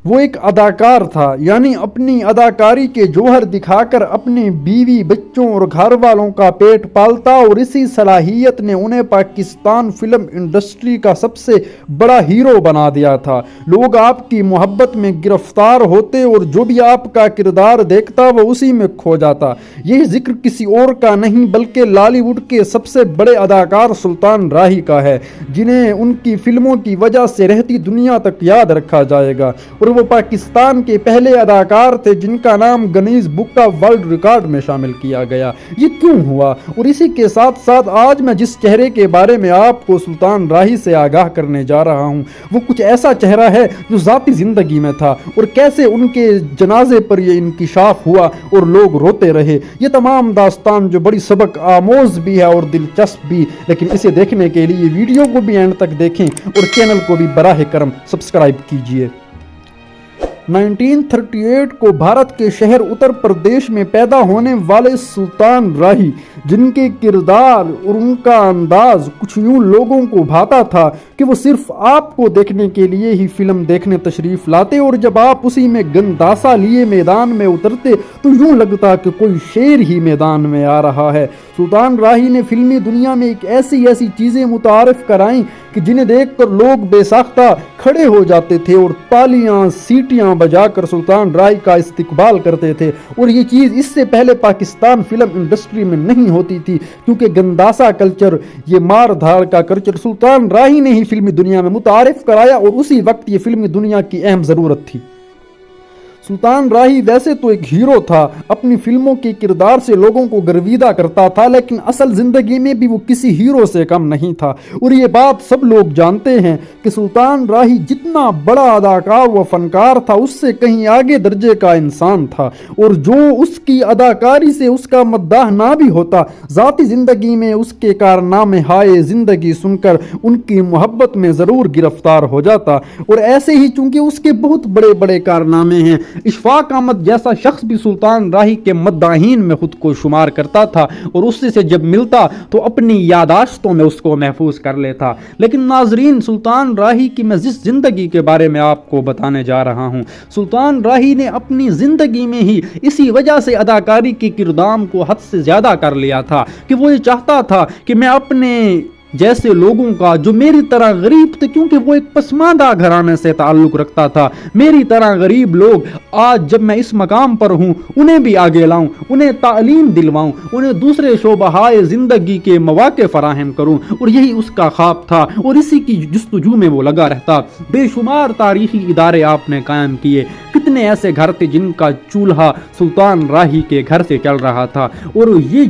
وہ ایک اداکار تھا، یعنی اپنی اداکاری کے جوہر دکھا کر اپنے بیوی بچوں اور گھر والوں کا پیٹ پالتا، اور اسی صلاحیت نے انہیں پاکستان فلم انڈسٹری کا سب سے بڑا ہیرو بنا دیا تھا۔ لوگ آپ کی محبت میں گرفتار ہوتے اور جو بھی آپ کا کردار دیکھتا وہ اسی میں کھو جاتا۔ یہ ذکر کسی اور کا نہیں بلکہ لالی ووڈ کے سب سے بڑے اداکار سلطان راہی کا ہے، جنہیں ان کی فلموں کی وجہ سے رہتی دنیا تک یاد رکھا جائے گا، اور وہ پاکستان کے پہلے اداکار تھے جن کا نام Guinness book of world record میں شامل کیا گیا۔ یہ کیوں ہوا؟ اور اسی کے ساتھ ساتھ آج میں جس چہرے کے بارے میں آپ کو سلطان راہی سے آگاہ کرنے جا رہا ہوں وہ کچھ ایسا چہرہ ہے جو ذاتی زندگی میں تھا، اور کیسے ان کے جنازے پر یہ انکشاف ہوا اور لوگ روتے رہے۔ یہ تمام داستان جو بڑی سبق آموز بھی ہے اور دلچسپ بھی، لیکن اسے دیکھنے کے لیے ویڈیو کو بھی اینڈ تک دیکھیں اور چینل کو بھی براہ کرم سبسکرائب کیجیے۔ 1938 کو بھارت کے شہر اتر پردیش میں پیدا ہونے والے سلطان راہی، جن کے کردار اور ان کا انداز کچھ یوں لوگوں کو بھاتا تھا کہ وہ صرف آپ کو دیکھنے کے لیے ہی فلم دیکھنے تشریف لاتے، اور جب آپ اسی میں گنداسا لیے میدان میں اترتے تو یوں لگتا کہ کوئی شیر ہی میدان میں آ رہا ہے۔ سلطان راہی نے فلمی دنیا میں ایک ایسی چیزیں متعارف کرائیں کہ جنہیں دیکھ کر لوگ بے ساختہ کھڑے ہو جاتے تھے اور تالیاں سیٹیاں بجا کر سلطان راہی کا استقبال کرتے تھے، اور یہ چیز اس سے پہلے پاکستان فلم انڈسٹری میں نہیں ہوتی تھی، کیونکہ گنداسا کلچر، یہ مار دھاڑ کا کلچر سلطان راہی نے ہی فلمی دنیا میں متعارف کرایا، اور اسی وقت یہ فلمی دنیا کی اہم ضرورت تھی۔ سلطان راہی ویسے تو ایک ہیرو تھا، اپنی فلموں کے کردار سے لوگوں کو گرویدہ کرتا تھا، لیکن اصل زندگی میں بھی وہ کسی ہیرو سے کم نہیں تھا، اور یہ بات سب لوگ جانتے ہیں کہ سلطان راہی جتنا بڑا اداکار و فنکار تھا اس سے کہیں آگے درجے کا انسان تھا، اور جو اس کی اداکاری سے اس کا مداح نہ بھی ہوتا، ذاتی زندگی میں اس کے کارنامے ہائے زندگی سن کر ان کی محبت میں ضرور گرفتار ہو جاتا۔ اور ایسے ہی چونکہ اس کے بہت بڑے بڑے کارنامے ہیں، اشفاق احمد جیسا شخص بھی سلطان راہی کے مداحین میں خود کو شمار کرتا تھا، اور اس سے جب ملتا تو اپنی یاداشتوں میں اس کو محفوظ کر لیتا۔ لیکن ناظرین، سلطان راہی کی میں جس زندگی کے بارے میں آپ کو بتانے جا رہا ہوں، سلطان راہی نے اپنی زندگی میں ہی اسی وجہ سے اداکاری کے کردار کو حد سے زیادہ کر لیا تھا کہ وہ یہ چاہتا تھا کہ میں اپنے جیسے لوگوں کا جو میری طرح غریب تھے، کیونکہ وہ ایک پسماندہ گھرانے سے تعلق رکھتا تھا، میری طرح غریب لوگ آج جب میں اس مقام پر ہوں انہیں بھی آگے لاؤں، انہیں تعلیم دلواؤں، انہیں دوسرے شعبہائے زندگی کے مواقع فراہم کروں، اور یہی اس کا خواب تھا، اور اسی کی جستجو میں وہ لگا رہتا۔ بے شمار تاریخی ادارے آپ نے قائم کیے، کتنے ایسے گھر تھے جن کا چولہا سلطان راہی کے گھر سے چل رہا تھا، اور یہ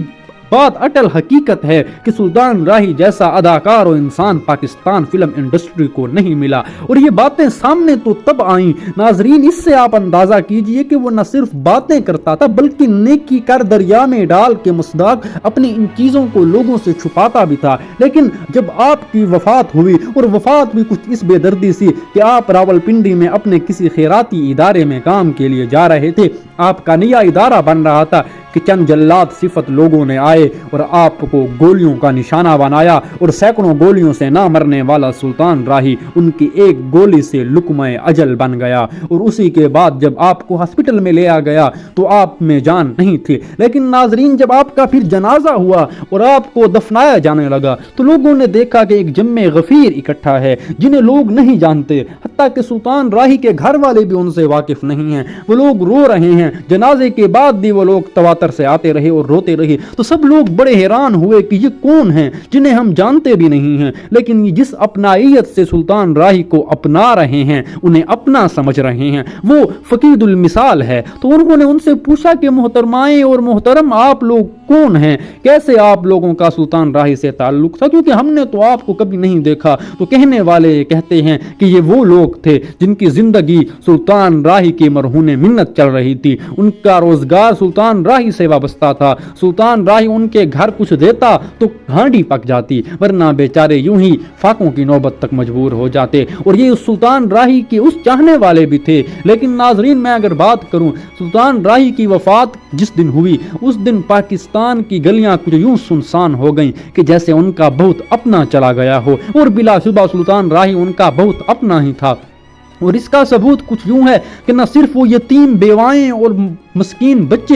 بات اٹل حقیقت ہے کہ سلطان راہی جیسا اداکار و انسان پاکستان فلم انڈسٹری کو نہیں ملا، اور یہ باتیں سامنے تو تب آئیں ناظرین، اس سے آپ اندازہ کیجئے کہ وہ نہ صرف باتیں کرتا تھا بلکہ نیکی کر دریا میں ڈال کے مصداق اپنی ان چیزوں کو لوگوں سے چھپاتا بھی تھا۔ لیکن جب آپ کی وفات ہوئی، اور وفات بھی کچھ اس بے دردی سی کہ آپ راولپنڈی میں اپنے کسی خیراتی ادارے میں کام کے لیے جا رہے تھے، آپ کا نیا ادارہ بن رہا تھا کہ چند جلاد صفت لوگوں نے آئے اور آپ کو گولیوں کا نشانہ بنایا، اور سینکڑوں گولیوں سے نہ مرنے والا سلطان راہی ان کی ایک گولی سے لقمہ اجل بن گیا، اور اسی کے بعد جب آپ کو ہسپتال میں لے آ گیا تو آپ میں جان نہیں تھی۔ لیکن ناظرین، جب آپ کا پھر جنازہ ہوا اور آپ کو دفنایا جانے لگا تو لوگوں نے دیکھا کہ ایک جمع غفیر اکٹھا ہے جنہیں لوگ نہیں جانتے، حتیٰ کہ سلطان راہی کے گھر والے بھی ان سے واقف نہیں ہیں۔ وہ لوگ رو رہے ہیں، جنازے کے بعد بھی وہ لوگ تواتر سے آتے رہے اور روتے رہے، تو سب لوگ بڑے حیران ہوئے کہ یہ کون ہیں جنہیں ہم جانتے بھی نہیں ہیں، لیکن جس اپنائیت سے سلطان راہی کو اپنا رہے ہیں، انہیں اپنا سمجھ رہے ہیں، وہ فقید المثال ہے۔ تو انہوں نے ان سے پوچھا کہ محترمائیں اور محترم، آپ لوگ کون ہیں؟ کیسے آپ لوگوں کا سلطان راہی سے تعلق تھا؟ کیونکہ ہم نے تو آپ کو کبھی نہیں دیکھا۔ تو کہنے والے کہتے ہیں کہ یہ وہ لوگ تھے جن کی زندگی سلطان راہی کی مرہون منت چل رہی تھی، ان کا روزگار سلطان راہی سے وابستہ تھا، سلطان راہی ان کے گھر کچھ دیتا تو ہانڈی پک جاتی، ورنہ بیچارے یوں ہی فاقوں کی نوبت تک مجبور ہو جاتے، اور یہ سلطان راہی کے اس چاہنے والے بھی تھے۔ لیکن ناظرین، میں اگر بات کروں، سلطان راہی کی وفات جس دن ہوئی اس دن پاکستان کی گلیاں کچھ یوں سنسان ہو گئیں کہ جیسے ان کا بہت اپنا چلا گیا ہو، اور بلا شبہ سلطان راہی ان کا بہت اپنا ہی تھا۔ اور اس کا ثبوت کچھ یوں ہے کہ نہ صرف وہ یتیم بیوائیں اور مسکین بچے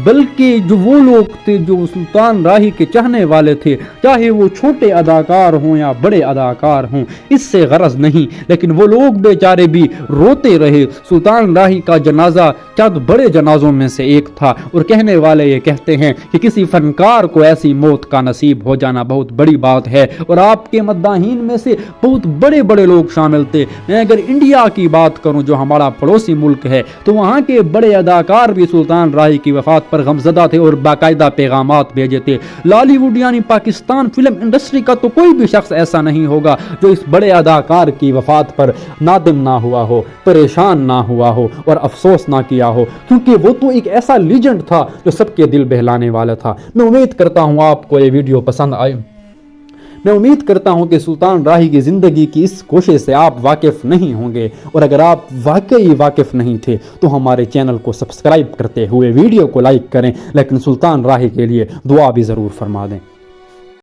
بلکہ جو وہ لوگ تھے جو سلطان راہی کے چاہنے والے تھے، چاہے وہ چھوٹے اداکار ہوں یا بڑے اداکار ہوں، اس سے غرض نہیں، لیکن وہ لوگ بیچارے بھی روتے رہے۔ سلطان راہی کا جنازہ چند بڑے جنازوں میں سے ایک تھا، اور کہنے والے یہ کہتے ہیں کہ کسی فنکار کو ایسی موت کا نصیب ہو جانا بہت بڑی بات ہے، اور آپ کے مداحین میں سے بہت بڑے بڑے لوگ شامل تھے۔ میں اگر انڈیا کی بات کروں جو ہمارا پڑوسی ملک ہے، تو وہاں کے بڑے اداکار بھی سلطان راہی کی وفات پر غمزدہ تھے اور باقاعدہ پیغامات بھیجے تھے۔ لالی ووڈ یعنی پاکستان فلم انڈسٹری کا تو کوئی بھی شخص ایسا نہیں ہوگا جو اس بڑے اداکار کی وفات پر نادم نہ ہوا ہو، پریشان نہ ہوا ہو اور افسوس نہ کیا ہو، کیونکہ وہ تو ایک ایسا لیجنڈ تھا جو سب کے دل بہلانے والا تھا۔ میں امید کرتا ہوں آپ کو یہ ویڈیو پسند آئے۔ میں امید کرتا ہوں کہ سلطان راہی کی زندگی کی اس کوشش سے آپ واقف نہیں ہوں گے، اور اگر آپ واقعی واقف نہیں تھے تو ہمارے چینل کو سبسکرائب کرتے ہوئے ویڈیو کو لائک کریں، لیکن سلطان راہی کے لیے دعا بھی ضرور فرما دیں۔